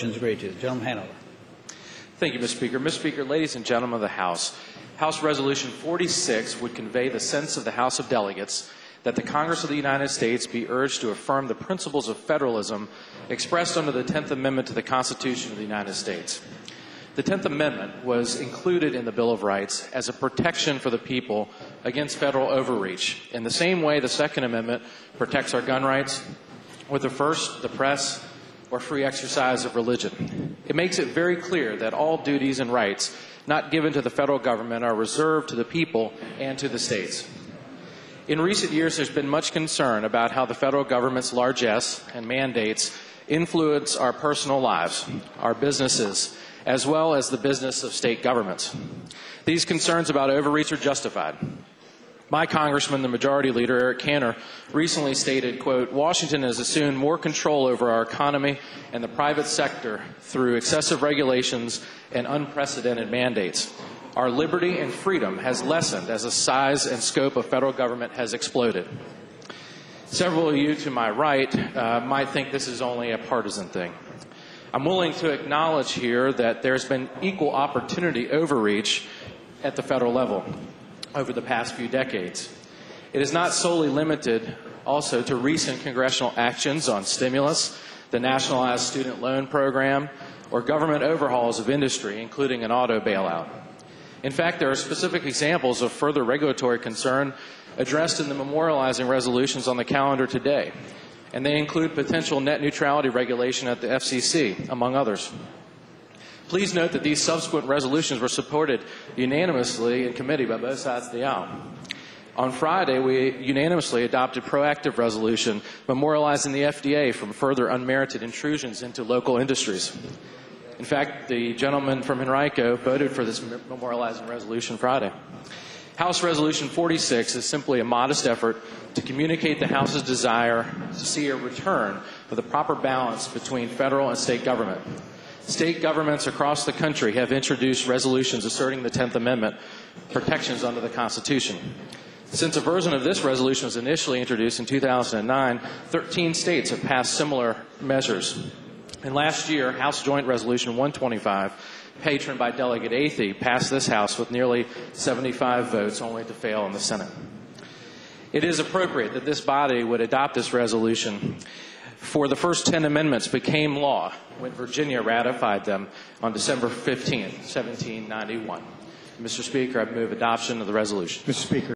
Agreed to. Gentleman Hanover. Thank you, Mr. Speaker. Mr. Speaker, ladies and gentlemen of the House, House Resolution 46 would convey the sense of the House of Delegates that the Congress of the United States be urged to affirm the principles of federalism expressed under the 10th Amendment to the Constitution of the United States. The 10th Amendment was included in the Bill of Rights as a protection for the people against federal overreach, in the same way the Second Amendment protects our gun rights, with the first, the press, or free exercise of religion. It makes it very clear that all duties and rights not given to the federal government are reserved to the people and to the states. In recent years, there's been much concern about how the federal government's largesse and mandates influence our personal lives, our businesses, as well as the business of state governments. These concerns about overreach are justified. My congressman, the Majority Leader, Eric Cantor, recently stated, quote, "Washington has assumed more control over our economy and the private sector through excessive regulations and unprecedented mandates. Our liberty and freedom has lessened as the size and scope of federal government has exploded." Several of you to my right might think this is only a partisan thing. I'm willing to acknowledge here that there's been equal opportunity overreach at the federal level over the past few decades. It is not solely limited also to recent congressional actions on stimulus, the nationalized student loan program, or government overhauls of industry, including an auto bailout. In fact, there are specific examples of further regulatory concern addressed in the memorializing resolutions on the calendar today, and they include potential net neutrality regulation at the FCC, among others. Please note that these subsequent resolutions were supported unanimously in committee by both sides of the aisle. On Friday, we unanimously adopted a proactive resolution memorializing the FDA from further unmerited intrusions into local industries. In fact, the gentleman from Henrico voted for this memorializing resolution Friday. House Resolution 46 is simply a modest effort to communicate the House's desire to see a return of the proper balance between federal and state government. State governments across the country have introduced resolutions asserting the 10th Amendment protections under the Constitution. Since a version of this resolution was initially introduced in 2009, 13 states have passed similar measures. And last year, House Joint Resolution 125, patroned by Delegate Athey, passed this House with nearly 75 votes, only to fail in the Senate. It is appropriate that this body would adopt this resolution, for the first 10 amendments became law when Virginia ratified them on December 15, 1791. Mr. Speaker, I move adoption of the resolution. Mr. Speaker.